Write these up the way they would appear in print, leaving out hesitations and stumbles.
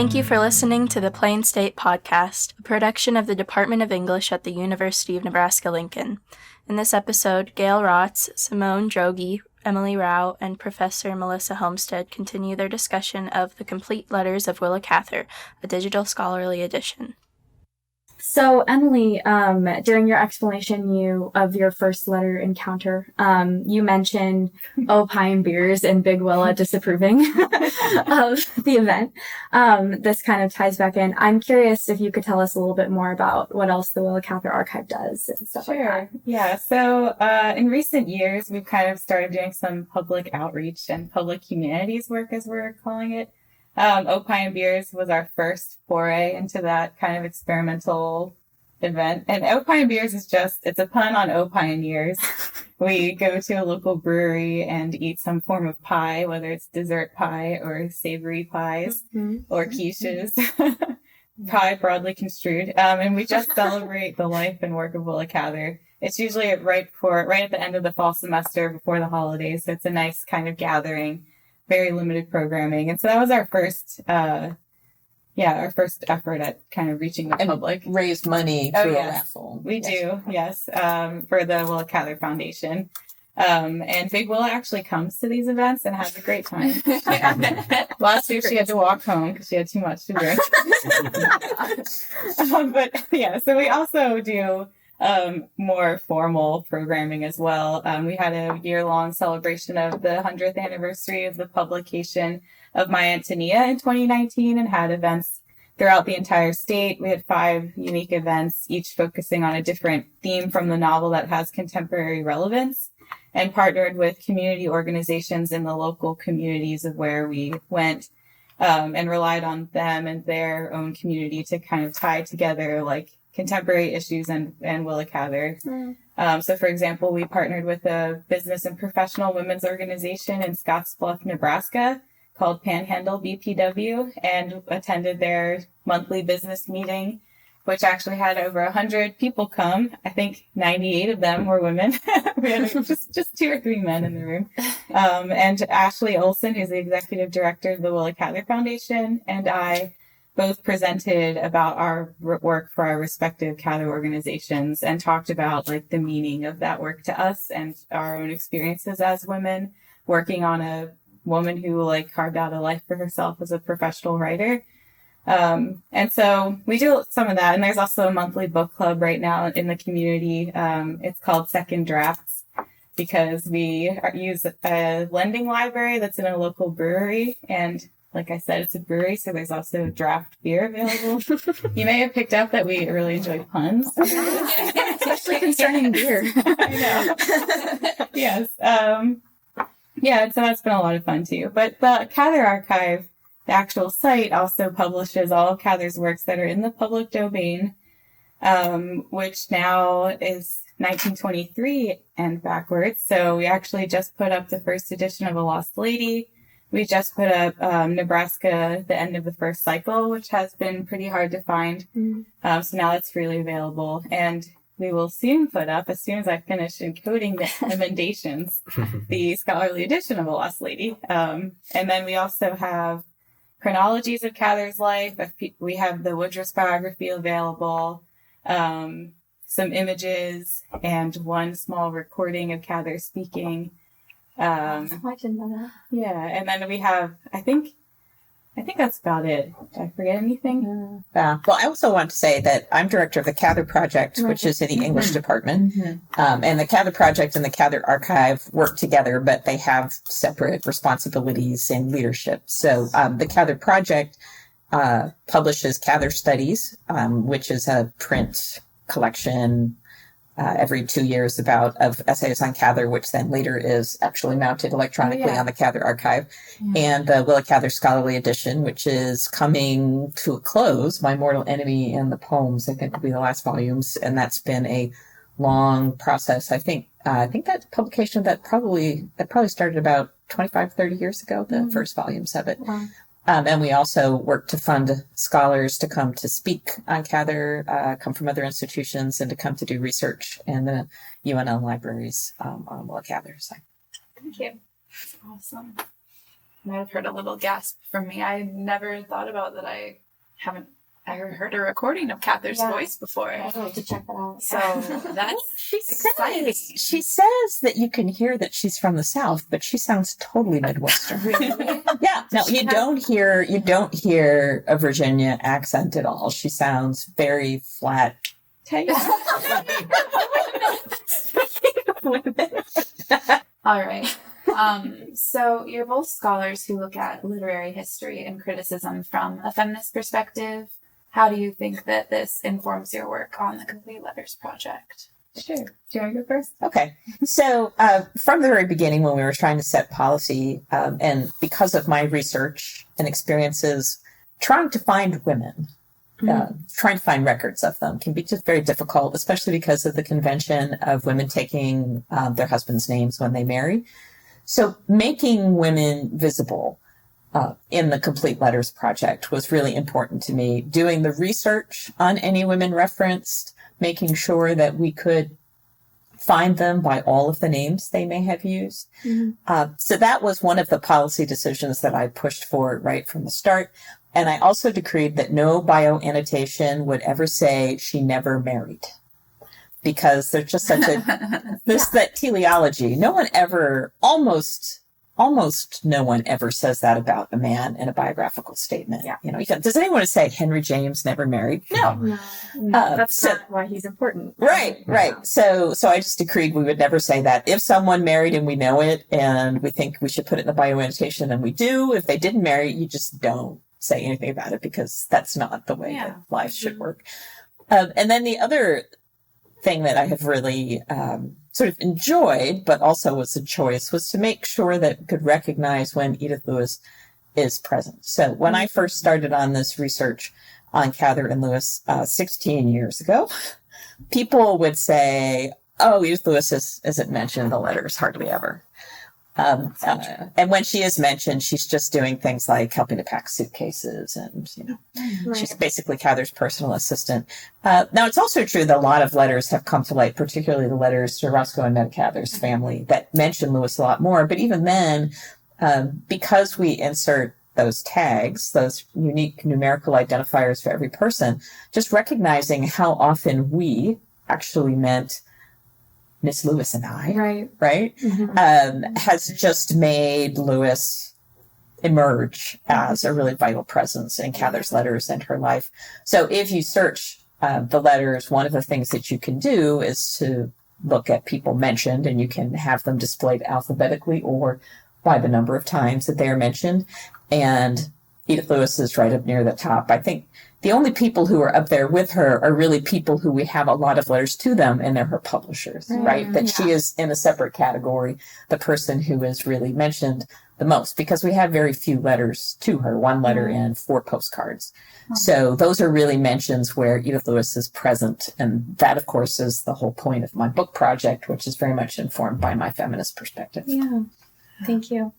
Thank you for listening to the Plain State Podcast, a production of the Department of English at the University of Nebraska-Lincoln. In this episode, Gail Rotz, Simone Drogi, Emily Rao, and Professor Melissa Homestead continue their discussion of The Complete Letters of Willa Cather, a digital scholarly edition. So, Emily, during your explanation of your first letter encounter, you mentioned Opine Beers and Big Willa disapproving of the event. This kind of ties back in. I'm curious if you could tell us a little bit more about what else the Willa Cather Archive does and stuff like that. Yeah. So, in recent years, we've kind of started doing some public outreach and public humanities work, as we're calling it. Opine Beers was our first foray into that kind of experimental event. And Opine Beers is it's a pun on Opine Years. We go to a local brewery and eat some form of pie, whether it's dessert pie or savory pies or quiches, pie broadly construed. And we just celebrate the life and work of Willa Cather. It's usually right at the end of the fall semester before the holidays. So it's a nice kind of gathering. Very limited programming. And so that was our first effort at kind of reaching the public. Raised money through a raffle. We do, yes, for the Willa Cather Foundation. And Big Willa actually comes to these events and has a great time. Last year she had to walk home because she had too much to drink. So we also do more formal programming as well. We had a year-long celebration of the 100th anniversary of the publication of My Antonia in 2019 and had events throughout the entire state. We had 5 unique events, each focusing on a different theme from the novel that has contemporary relevance, and partnered with community organizations in the local communities of where we went, and relied on them and their own community to kind of tie together contemporary issues and Willa Cather. So, for example, we partnered with a business and professional women's organization in Scottsbluff, Nebraska called Panhandle BPW and attended their monthly business meeting, which actually had over 100 people come. I think 98 of them were women. We had just 2 or 3 men in the room. And Ashley Olson, who's the executive director of the Willa Cather Foundation, and I both presented about our work for our respective Cather organizations and talked about the meaning of that work to us and our own experiences as women working on a woman who carved out a life for herself as a professional writer. And so we do some of that. And there's also a monthly book club right now in the community. It's called Second Drafts because we use a lending library that's in a local brewery. And like I said, it's a brewery, so there's also draft beer available. You may have picked up that we really enjoy puns. Especially concerning beer. I know. Yes. So that's been a lot of fun too. But the Cather Archive, the actual site, also publishes all of Cather's works that are in the public domain, which now is 1923 and backwards. So we actually just put up the first edition of A Lost Lady. We just put up Nebraska, the end of the first cycle, which has been pretty hard to find. So now it's freely available. And we will soon put up, as soon as I finish encoding the emendations, the scholarly edition of A Lost Lady. And then we also have chronologies of Cather's life. We have the Woodruff's biography available, some images, and one small recording of Cather speaking. I didn't know that. Yeah, and then we have, I think that's about it. Did I forget anything? Well, I also want to say that I'm director of the Cather Project, which is in the English department. And the Cather Project and the Cather Archive work together, but they have separate responsibilities and leadership. So the Cather Project publishes Cather Studies, which is a print collection every 2 years of essays on Cather, which then later is actually mounted electronically on the Cather Archive, and the Willa Cather Scholarly Edition, which is coming to a close. My Mortal Enemy and the Poems, I think, will be the last volumes, and that's been a long process. I think that publication that probably started about 25, 30 years ago, the first volumes of it. Wow. And we also work to fund scholars to come to speak on Cather, come from other institutions, and to come to do research in the UNL libraries on Willa Cather. So. Thank you. Awesome. might have heard a little gasp from me. I never thought about that. I haven't ever heard a recording of Cather's voice before. I'd like to check that out. So that's exciting. She says that you can hear that she's from the South, but she sounds totally Midwestern. Really? Yeah. No, you don't hear a Virginia accent at all. She sounds very flat. All right. So you're both scholars who look at literary history and criticism from a feminist perspective. How do you think that this informs your work on the Complete Letters Project? Sure. Do you want to go first? Okay. So from the very beginning, when we were trying to set policy, and because of my research and experiences trying to find women, trying to find records of them can be just very difficult, especially because of the convention of women taking their husbands' names when they marry. So making women visible in the Complete Letters Project was really important to me. Doing the research on any women referenced, making sure that we could find them by all of the names they may have used. So that was one of the policy decisions that I pushed for right from the start. And I also decreed that no bio annotation would ever say she never married. Because there's just such that teleology. No one ever, almost no one ever says that about a man in a biographical statement. Yeah. You know, does anyone say Henry James never married? No. That's not why he's important. Right. So I just decreed we would never say that. If someone married and we know it and we think we should put it in the bio annotation, then we do. If they didn't marry, you just don't say anything about it because that's not the way that life should work. And then the other thing that I have really sort of enjoyed, but also was a choice, was to make sure that we could recognize when Edith Lewis is present. So when I first started on this research on Cather and Lewis 16 years ago, people would say, oh, Edith Lewis isn't mentioned in the letters hardly ever. And when she is mentioned, she's just doing things like helping to pack suitcases and, she's basically Cather's personal assistant. Now, it's also true that a lot of letters have come to light, particularly the letters to Roscoe and Meta Cather's family that mention Lewis a lot more. But even then, because we insert those tags, those unique numerical identifiers for every person, just recognizing how often we actually meant Miss Lewis and I, right? Has just made Lewis emerge as a really vital presence in Cather's letters and her life. So if you search the letters, one of the things that you can do is to look at people mentioned, and you can have them displayed alphabetically or by the number of times that they are mentioned. And Edith Lewis is right up near the top. I think the only people who are up there with her are really people who we have a lot of letters to them, and they're her publishers, right? That she is in a separate category, the person who is really mentioned the most, because we have very few letters to her, 1 letter and 4 postcards. So those are really mentions where Edith Lewis is present. And that, of course, is the whole point of my book project, which is very much informed by my feminist perspective. Yeah. Thank you.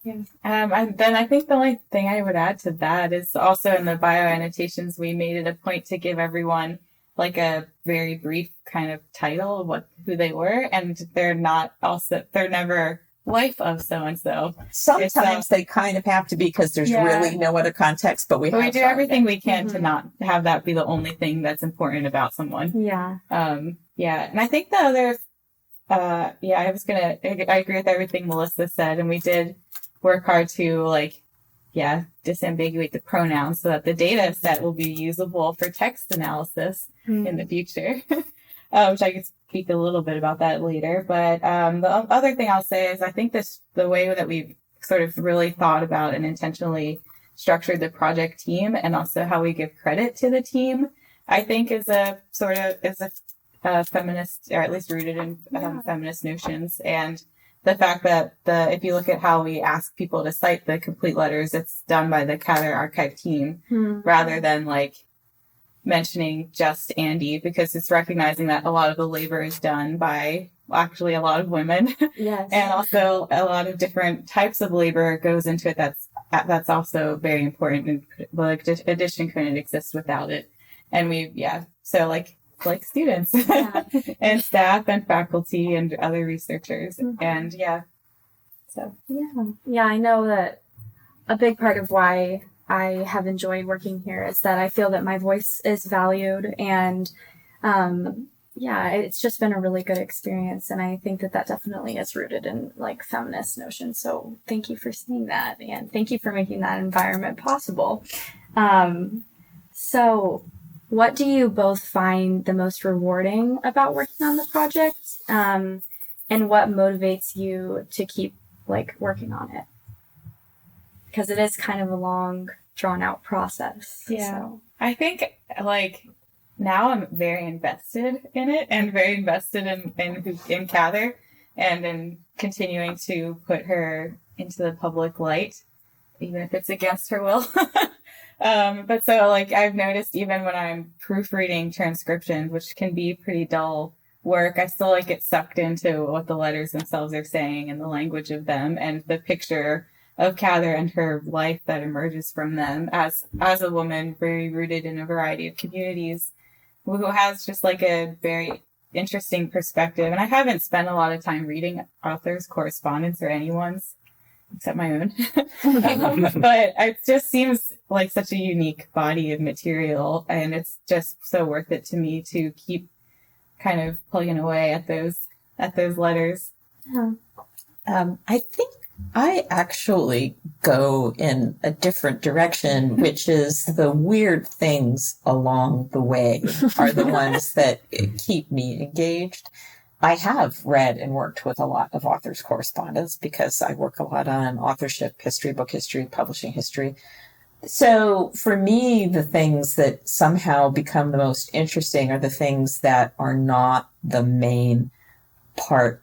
Yeah. And then I think the only thing I would add to that is also in the bio annotations, we made it a point to give everyone like a very brief kind of title of who they were. And they're never wife of so-and-so. Sometimes they kind of have to be because there's really no other context, but we do everything we can to not have that be the only thing that's important about someone. Yeah. And I think the other, I agree with everything Melissa said, and we did work hard to disambiguate the pronouns so that the data set will be usable for text analysis in the future, which I could speak a little bit about that later. But the other thing I'll say is I think the way that we've sort of really thought about and intentionally structured the project team, and also how we give credit to the team, I think is a feminist, or at least rooted in feminist notions. And the fact that if you look at how we ask people to cite the complete letters, it's done by the Cather archive team rather than mentioning just Andy, because it's recognizing that a lot of the labor is done by actually a lot of women. Yes. And also a lot of different types of labor goes into it. That's also very important. And the edition couldn't exist without it. And so like students and staff and faculty and other researchers. And So Yeah, I know that a big part of why I have enjoyed working here is that I feel that my voice is valued, and it's just been a really good experience, and I think that that definitely is rooted in like feminist notions. So thank you for saying that, and thank you for making that environment possible. So what do you both find the most rewarding about working on the project, and what motivates you to keep like working on it? Because it is kind of a long, drawn-out process. Yeah. So. I think, like, now I'm very invested in it and very invested in Cather and in continuing to put her into the public light, even if it's against her will. But so, like, I've noticed even when I'm proofreading transcriptions, which can be pretty dull work, I still, like, get sucked into what the letters themselves are saying and the language of them and the picture of Cather and her life that emerges from them as a woman very rooted in a variety of communities who has just like a very interesting perspective. And I haven't spent a lot of time reading authors' correspondence or anyone's except my own. But it just seems like such a unique body of material, and it's just so worth it to me to keep kind of plugging away at those letters. I think I actually go in a different direction, which is the weird things along the way are the ones that keep me engaged. I have read and worked with a lot of authors' correspondence because I work a lot on authorship history, book history, publishing history. So for me, the things that somehow become the most interesting are the things that are not the main part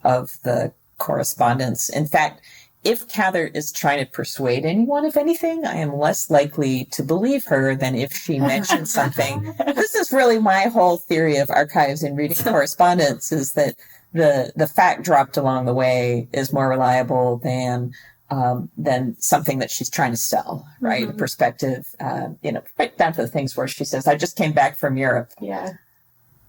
of the correspondence. In fact, if Cather is trying to persuade anyone of anything, I am less likely to believe her than if she mentions something. This is really my whole theory of archives and reading correspondence, is that the fact dropped along the way is more reliable than something that she's trying to sell, right? A perspective, right down to the things where she says, I just came back from Europe. Yeah.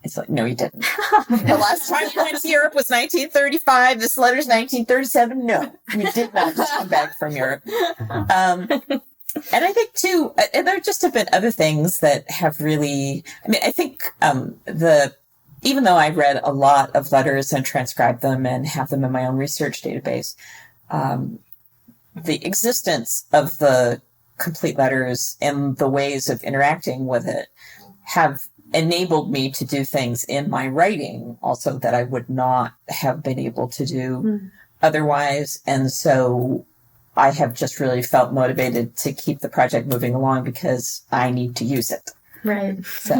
It's like, no, you didn't. The last time you went to Europe was 1935. This letter's 1937. No, you did not just come back from Europe. And I think, too, there just have been other things that have really, I think even though I read a lot of letters and transcribed them and have them in my own research database, the existence of the complete letters and the ways of interacting with it have enabled me to do things in my writing also that I would not have been able to do otherwise. And so I have just really felt motivated to keep the project moving along because I need to use it. Right. So,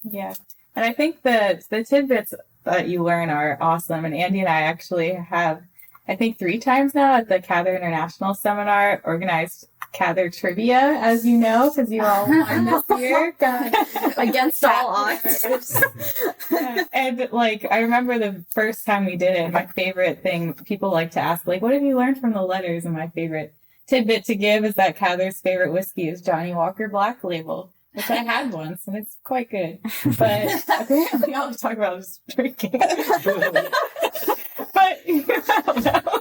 Yeah. And I think that the tidbits that you learn are awesome. And Andy and I actually have, I think 3 times now at the Cather International Seminar, organized Cather Trivia, as you know, because you all won this year. Against all odds. And, like, I remember the first time we did it, my favorite thing, people like to ask, like, what have you learned from the letters? And my favorite tidbit to give is that Cather's favorite whiskey is Johnny Walker Black Label, which I had once, and it's quite good. But apparently all we talk about is drinking. But, I don't know.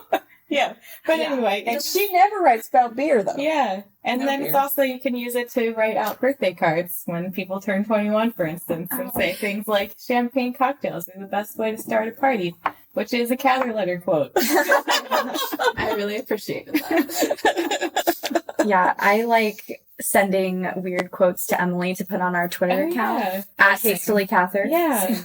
Yeah. But anyway. and she never writes about beer, though. Yeah. And No then beer. it's also, you can use it to write out birthday cards when people turn 21, for instance, and say things like, champagne cocktails are the best way to start a party, which is a Cather letter quote. I really appreciated that. Yeah, I like sending weird quotes to Emily to put on our Twitter account at Hastily Cather. Yeah.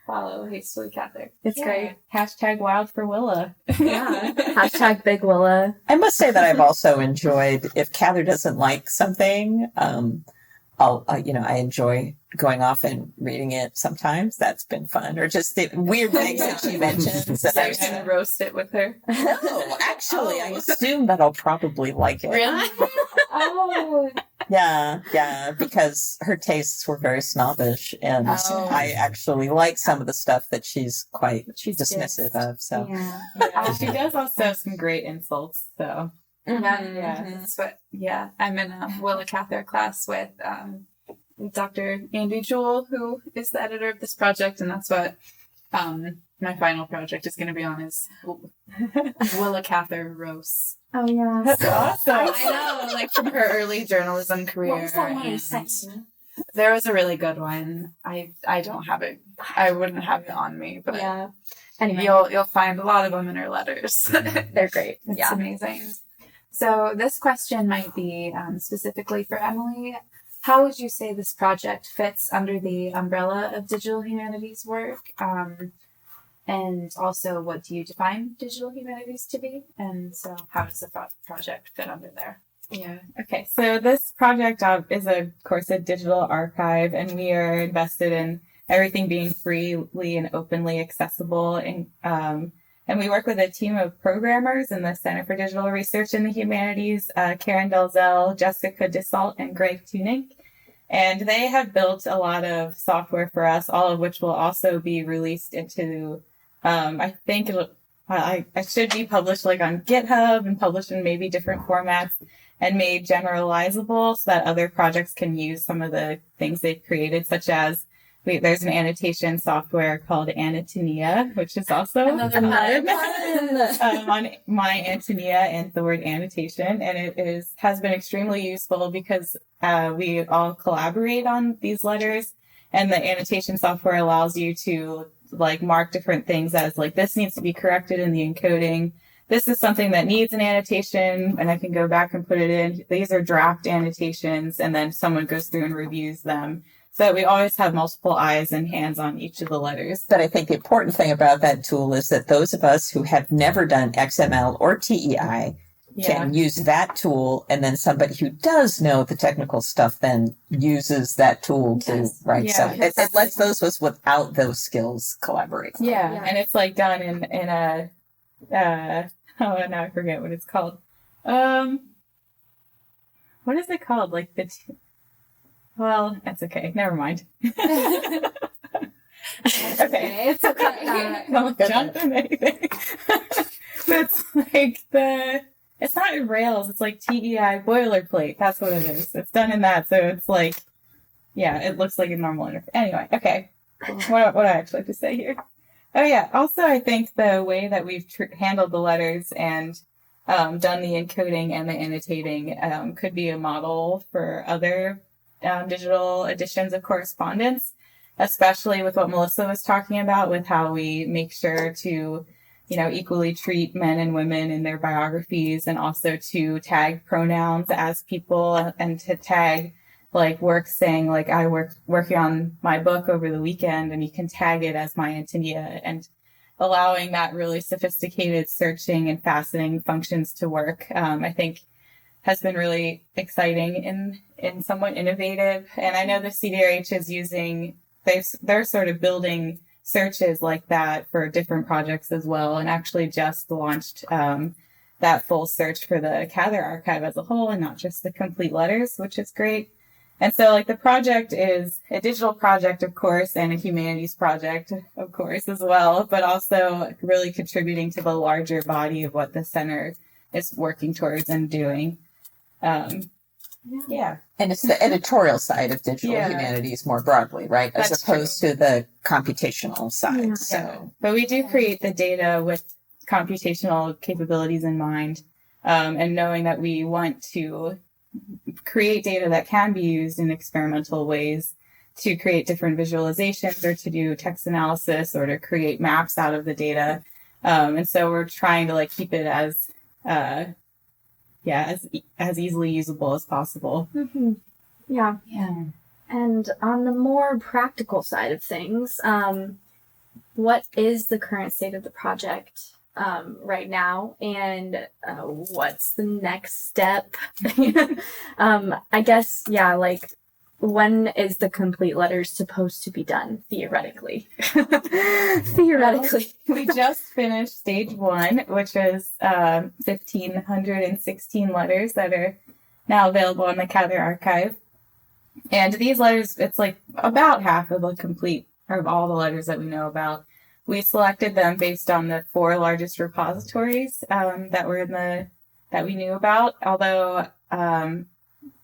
Follow Hastily Cather. It's great. Hashtag wild for Willa. Yeah. Hashtag Big Willa. I must say that I've also enjoyed, if Cather doesn't like something, I enjoy going off and reading it sometimes. That's been fun. Or just the weird things that she mentions. So you're going to roast it with her? No, actually, I assume that I'll probably like it. Really? Oh. Yeah, because her tastes were very snobbish, and I actually like some of the stuff that she's quite dismissive of. So Yeah. She does also have some great insults, so. That's what, I'm in a Willa Cather class with Dr. Andy Jewell, who is the editor of this project, and that's what my final project is going to be on is Willa Cather Rose. Oh, yeah. That's awesome. I know, like from her early journalism career. What was that one I and sent you? There was a really good one. I don't have it. I wouldn't have it on me, but Yeah. Anyway, you'll find a lot of them in her letters. they're great. It's Yeah. amazing. So this question might be specifically for Emily. How would you say this project fits under the umbrella of digital humanities work? And also, what do you define digital humanities to be? And so how does the project fit under there? Yeah. Okay. So this project is, of course, a digital archive, and we are invested in everything being freely and openly accessible. And we work with a team of programmers in the Center for Digital Research in the Humanities, Karen Delzell, Jessica Disalt, and Greg Tunick. And they have built a lot of software for us, all of which will also be released into, I think I should be published like on GitHub and published in maybe different formats and made generalizable so that other projects can use some of the things they've created, such as there's an annotation software called Anatonia, which is also Another on my Antonia and the word annotation. And it has been extremely useful because we all collaborate on these letters. And the annotation software allows you to like mark different things as like, this needs to be corrected in the encoding. This is something that needs an annotation, and I can go back and put it in. These are draft annotations, and then someone goes through and reviews them. So we always have multiple eyes and hands on each of the letters. But I think the important thing about that tool is that those of us who have never done XML or TEI can use that tool, and then somebody who does know the technical stuff then uses that tool to write. So it lets those of us without those skills collaborate. Yeah. And it's like done in a oh, now I forget what it's called. What is it called? Like well, that's okay. Never mind. Okay. It's okay. Don't jump in anything. It's like it's not in Rails. It's like TEI boilerplate. That's what it is. It's done in that. So it's like, yeah, it looks like a normal interface. Anyway, okay. What do I actually have to say here? Oh, yeah. Also, I think the way that we've handled the letters and done the encoding and the annotating could be a model for other digital editions of Correspondence, especially with what Melissa was talking about with how we make sure to, equally treat men and women in their biographies, and also to tag pronouns as people, and to tag like work saying like I working on my book over the weekend, and you can tag it as my Antonia, and allowing that really sophisticated searching and faceting functions to work, I think has been really exciting and somewhat innovative. And I know the CDRH is they're sort of building searches like that for different projects as well, and actually just launched that full search for the Cather archive as a whole and not just the complete letters, which is great. And so like the project is a digital project, of course, and a humanities project, of course, as well, but also really contributing to the larger body of what the center is working towards and doing. Yeah. And it's the editorial side of digital humanities more broadly, right? As That's opposed to the computational side. Yeah. So, But we do create the data with computational capabilities in mind, and knowing that we want to create data that can be used in experimental ways to create different visualizations or to do text analysis or to create maps out of the data. And so we're trying to like keep it as easily usable as possible. Mm-hmm. Yeah. Yeah. And on the more practical side of things, what is the current state of the project right now, and what's the next step? I guess, like, when is the complete letters supposed to be done, theoretically? Theoretically. We just finished stage 1, which was 1,516 letters that are now available on the Cather archive. And these letters, it's like about half of all the letters that we know about. We selected them based on the 4 largest repositories that we knew about, although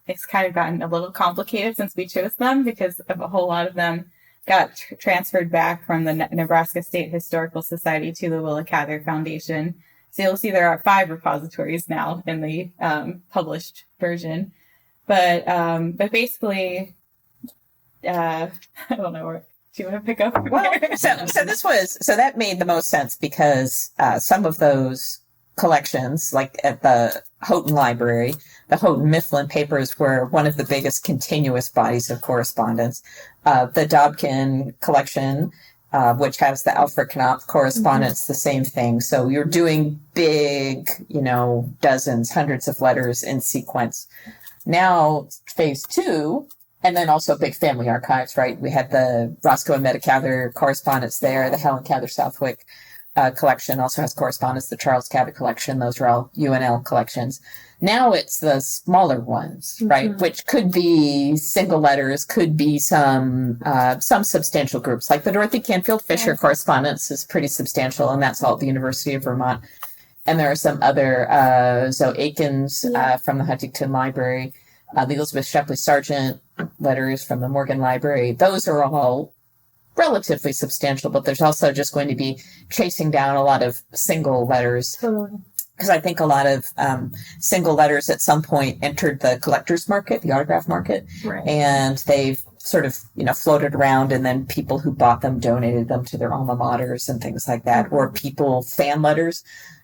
it's kind of gotten a little complicated since we chose them because of a whole lot of them got transferred back from the Nebraska State Historical Society to the Willa Cather Foundation. So you'll see there are 5 repositories now in the published version. But basically, I don't know where. Do you want to pick up? Well, so that made the most sense because some of those collections, like at the Houghton Library, the Houghton Mifflin papers were one of the biggest continuous bodies of correspondence. The Dobkin collection, which has the Alfred Knopf correspondence, the same thing. So you're doing big, dozens, hundreds of letters in sequence. Now, phase 2, and then also big family archives, right? We had the Roscoe and Meta Cather correspondence there. The Helen Cather Southwick collection also has correspondence. The Charles Cather collection, those are all UNL collections. Now it's the smaller ones, right? Which could be single letters, could be some substantial groups. Like the Dorothy Canfield Fisher correspondence is pretty substantial, and that's all at the University of Vermont. And there are some other, Zoe Aikens from the Huntington Library, the Elizabeth Shepley Sargent letters from the Morgan Library. Those are all relatively substantial, but there's also just going to be chasing down a lot of single letters. Because I think a lot of single letters at some point entered the collector's market, the autograph market, and they've sort of, floated around, and then people who bought them donated them to their alma maters and things like that, or fan letters.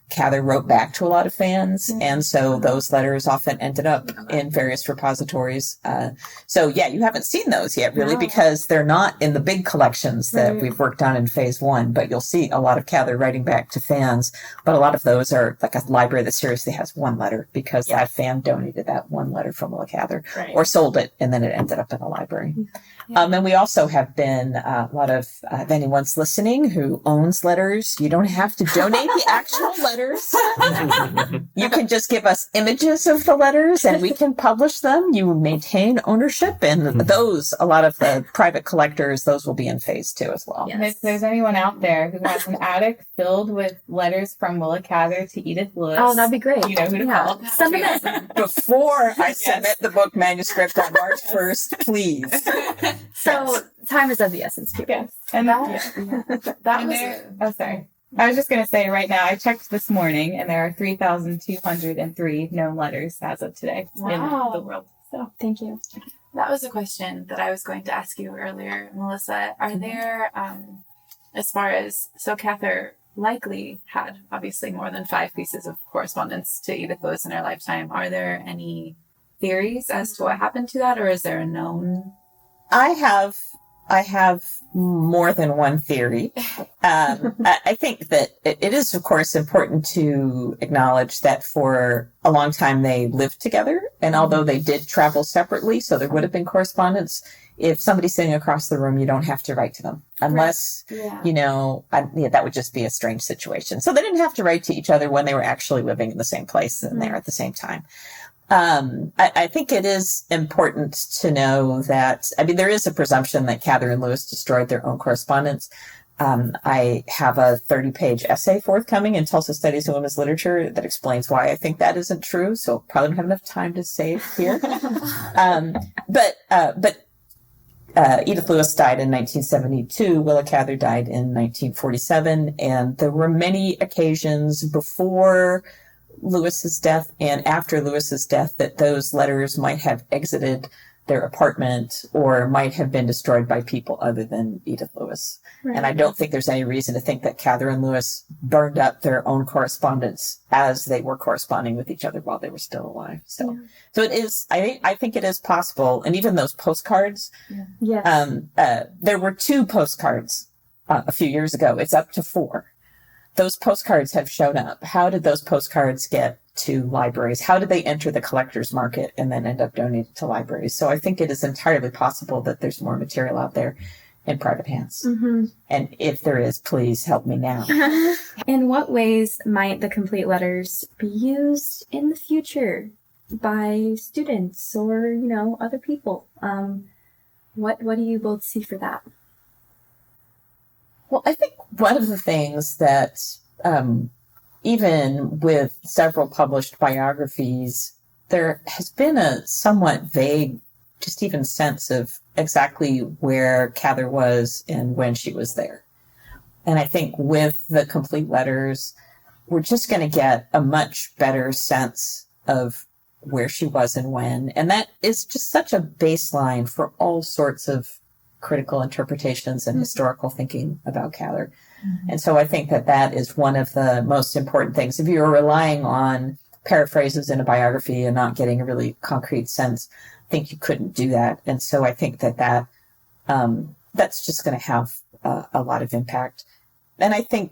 Cather wrote back to a lot of fans, and so those letters often ended up in various repositories. So you haven't seen those yet, really, because they're not in the big collections that we've worked on in phase 1, but you'll see a lot of Cather writing back to fans, but a lot of those are like a library that seriously has one letter, because that fan donated that one letter from Willa Cather, or sold it, and then it ended up in a library. And we also have been a lot of, if anyone's listening who owns letters, you don't have to donate the actual letters. You can just give us images of the letters and we can publish them. You maintain ownership, and those, a lot of the private collectors, those will be in phase 2 as well. And if there's anyone out there who has an attic filled with letters from Willa Cather to Edith Lewis, that'd be great. You know who to call. Send them Before I submit the book manuscript on March 1st, please. So time is of the essence, people. Yes. And sorry. I was just going to say right now, I checked this morning, and there are 3,203 known letters as of today in the world. So thank you. That was a question that I was going to ask you earlier, Melissa. Are there, Cather likely had obviously more than 5 pieces of correspondence to Edith Lewis in her lifetime. Are there any theories as to what happened to that, or is there a known? I have more than one theory. I think that it is, of course, important to acknowledge that for a long time they lived together. And although they did travel separately, so there would have been correspondence, if somebody's sitting across the room, you don't have to write to them unless, that would just be a strange situation. So they didn't have to write to each other when they were actually living in the same place and there at the same time. I think it is important to know that, there is a presumption that Cather and Lewis destroyed their own correspondence. I have a 30-page essay forthcoming in Tulsa Studies in Women's Literature that explains why I think that isn't true. So probably don't have enough time to say it here. But Edith Lewis died in 1972. Willa Cather died in 1947. And there were many occasions before Lewis's death and after Lewis's death that those letters might have exited their apartment or might have been destroyed by people other than Edith Lewis. Right. And I don't think there's any reason to think that Cather and Lewis burned up their own correspondence as they were corresponding with each other while they were still alive. So it is, I think it is possible. And even those postcards, there were 2 postcards a few years ago. It's up to 4. Those postcards have shown up. How did those postcards get to libraries? How did they enter the collector's market and then end up donated to libraries? So I think it is entirely possible that there's more material out there in private hands. Mm-hmm. And if there is, please help me now. In what ways might the complete letters be used in the future by students or, other people? What do you both see for that? Well, I think one of the things that, even with several published biographies, there has been a somewhat vague, just even sense of exactly where Cather was and when she was there. And I think with the complete letters, we're just going to get a much better sense of where she was and when. And that is just such a baseline for all sorts of critical interpretations and historical thinking about Cather. And so I think that that is one of the most important things. If you're relying on paraphrases in a biography and not getting a really concrete sense, I think you couldn't do that. And so I think that that's just going to have a lot of impact. And I think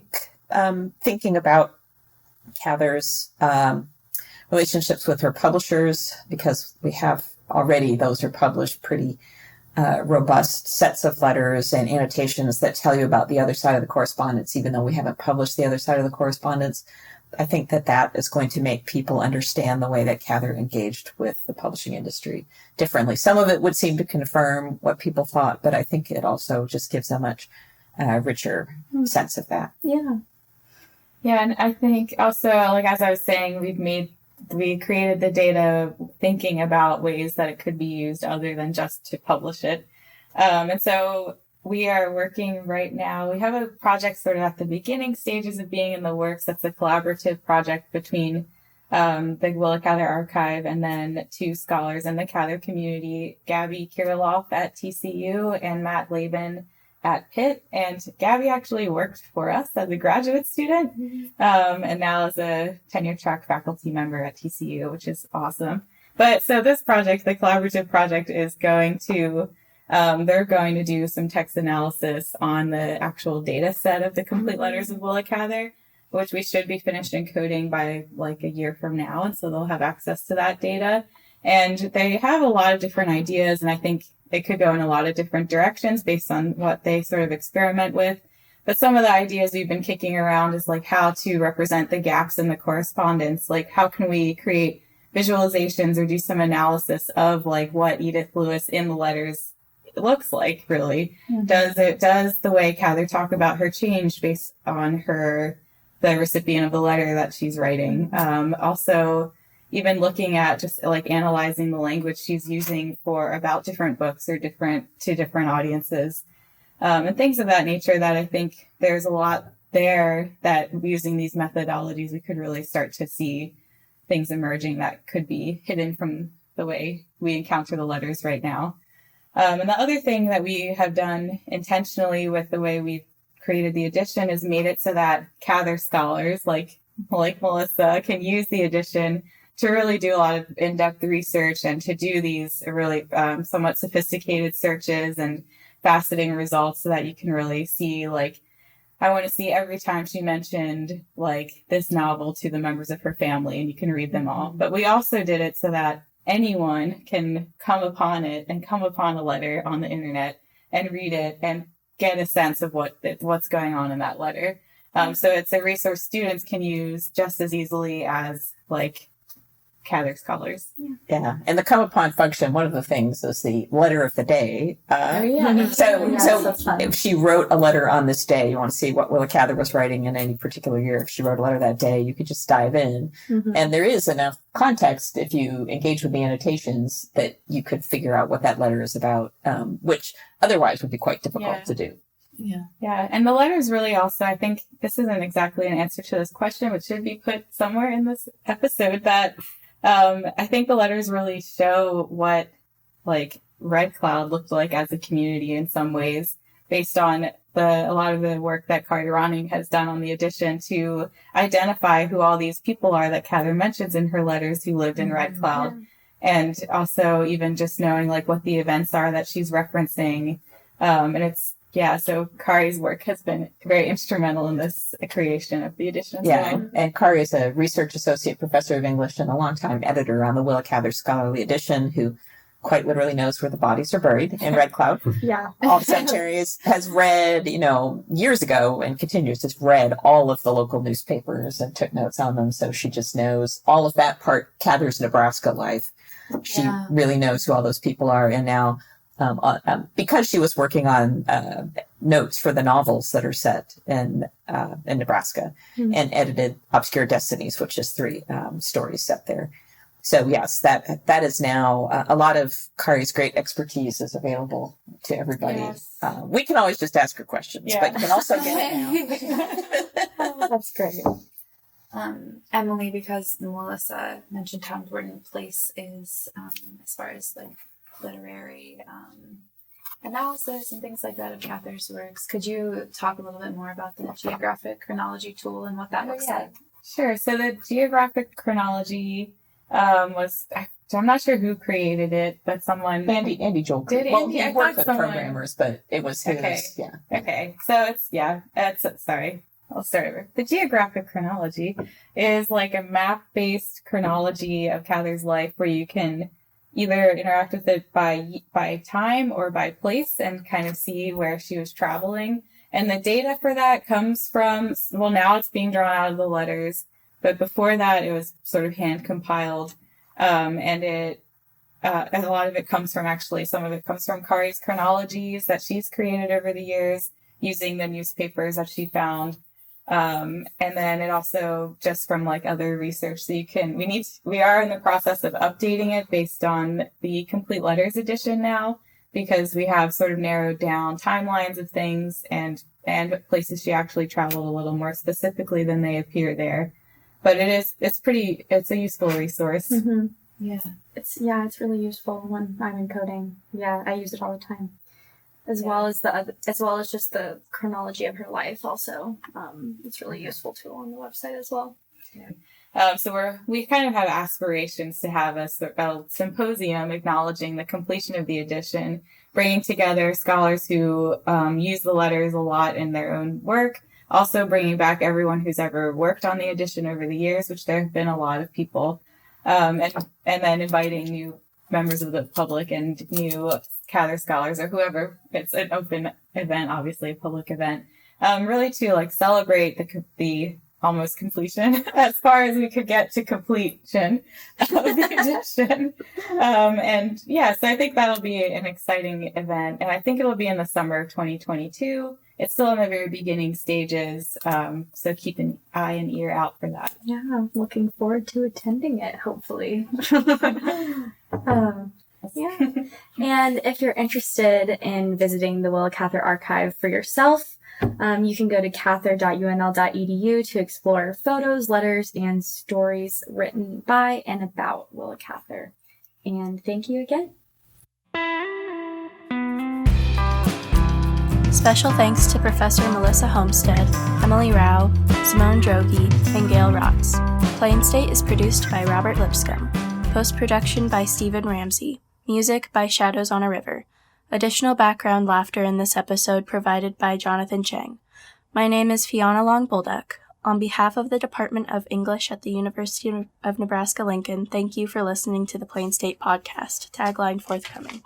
thinking about Cather's relationships with her publishers, because we have already, those are published pretty robust sets of letters and annotations that tell you about the other side of the correspondence, even though we haven't published the other side of the correspondence. I think that that is going to make people understand the way that Cather engaged with the publishing industry differently. Some of it would seem to confirm what people thought, but I think it also just gives a much richer sense of that. Yeah. Yeah, and I think also, like as I was saying, we created the data thinking about ways that it could be used other than just to publish it. And so we are working right now. We have a project sort of at the beginning stages of being in the works. That's a collaborative project between the Willa Cather Archive and then two scholars in the Cather community, Gabby Kirilov at TCU and Matt Laban at Pitt. And Gabby actually worked for us as a graduate student and now as a tenure track faculty member at TCU, which is awesome. But so this project, the collaborative project, is going to they're going to do some text analysis on the actual data set of the complete letters of Willa Cather, which we should be finished encoding by like a year from now. And so they'll have access to that data. And they have a lot of different ideas. And I think it could go in a lot of different directions based on what they sort of experiment with. But some of the ideas we've been kicking around is like how to represent the gaps in the correspondence. Like how can we create visualizations or do some analysis of like what Edith Lewis in the letters looks like, really. Does the way Cather talk about her change based on the recipient of the letter that she's writing? Also, even looking at just like analyzing the language she's using about different books or to different audiences, and things of that nature, that I think there's a lot there that using these methodologies, we could really start to see things emerging that could be hidden from the way we encounter the letters right now. And the other thing that we have done intentionally with the way we've created the edition is made it so that Cather scholars like Melissa can use the edition to really do a lot of in-depth research and to do these really somewhat sophisticated searches and faceting results so that you can really see, like, I want to see every time she mentioned like this novel to the members of her family, and you can read them all. But we also did it so that anyone can come upon it and come upon a letter on the internet and read it and get a sense of what's going on in that letter. So it's a resource students can use just as easily as like Cather scholars. Yeah. And the come upon function, one of the things is the letter of the day. So if she wrote a letter on this day, you want to see what Willa Cather was writing in any particular year. If she wrote a letter that day, you could just dive in. And there is enough context if you engage with the annotations that you could figure out what that letter is about, which otherwise would be quite difficult to do. Yeah. And the letters really also, I think this isn't exactly an answer to this question, but should be put somewhere in this episode, that I think the letters really show what like Red Cloud looked like as a community in some ways, based on a lot of the work that Kari Ronning has done on the edition to identify who all these people are that Cather mentions in her letters who lived in Red Cloud. And also even just knowing like what the events are that she's referencing. And so Kari's work has been very instrumental in this creation of the edition. And Kari is a research associate professor of English and a longtime editor on the Willa Cather Scholarly Edition, who quite literally knows where the bodies are buried in Red Cloud. All the cemeteries, has read, years ago and continues to read all of the local newspapers and took notes on them. So she just knows all of that part, Cather's Nebraska life. She really knows who all those people are. And now, because she was working on notes for the novels that are set in Nebraska and edited Obscure Destinies, which is 3 stories set there. So yes, that is now a lot of Kari's great expertise is available to everybody. Yes. We can always just ask her questions, but you can also get it now. Oh, that's great. Emily, because Melissa mentioned how important place is as far as like literary analysis and things like that of Cather's works, could you talk a little bit more about the Geographic Chronology tool and what that looks like? Sure. So the Geographic Chronology I'm not sure who created it, but someone Andy Joel. Did Well, Andy? he I worked thought with someone- programmers, but it was his. Okay. Yeah. Okay, so sorry. I'll start over. The Geographic Chronology is like a map-based chronology of Cather's life where you can either interact with it by time or by place and kind of see where she was traveling. And the data for that comes from, well, now it's being drawn out of the letters, but before that it was sort of hand compiled. And a lot of it comes from some of it comes from Kari's chronologies that she's created over the years using the newspapers that she found. And then it also just from like other research. So we are in the process of updating it based on the Complete Letters edition now, because we have sort of narrowed down timelines of things and places she actually traveled a little more specifically than they appear there. But it's a useful resource. Mm-hmm. Yeah. It's really useful when I'm encoding. Yeah, I use it all the time. As well as just the chronology of her life also. It's really useful tool on the website as well. So we kind of have aspirations to have a symposium acknowledging the completion of the edition, bringing together scholars who use the letters a lot in their own work, also bringing back everyone who's ever worked on the edition over the years, which there have been a lot of people, and then inviting new members of the public and new Cather scholars or whoever. It's an open event, obviously a public event, really to like celebrate the almost completion as far as we could get to completion of the edition. So I think that'll be an exciting event, and I think it'll be in the summer of 2022. It's still in the very beginning stages, so keep an eye and ear out for that. Yeah, I'm looking forward to attending it, hopefully. Yeah. And if you're interested in visiting the Willa Cather archive for yourself, you can go to cather.unl.edu to explore photos, letters, and stories written by and about Willa Cather. And thank you again. Special thanks to Professor Melissa Homestead, Emily Rao, Simone Drogi, and Gail Rotz. Plain State is produced by Robert Lipscomb. Post-production by Stephen Ramsey. Music by Shadows on a River. Additional background laughter in this episode provided by Jonathan Chang. My name is Fiona Long Bulduck. On behalf of the Department of English at the University of Nebraska-Lincoln, thank you for listening to the Plain State Podcast. Tagline forthcoming.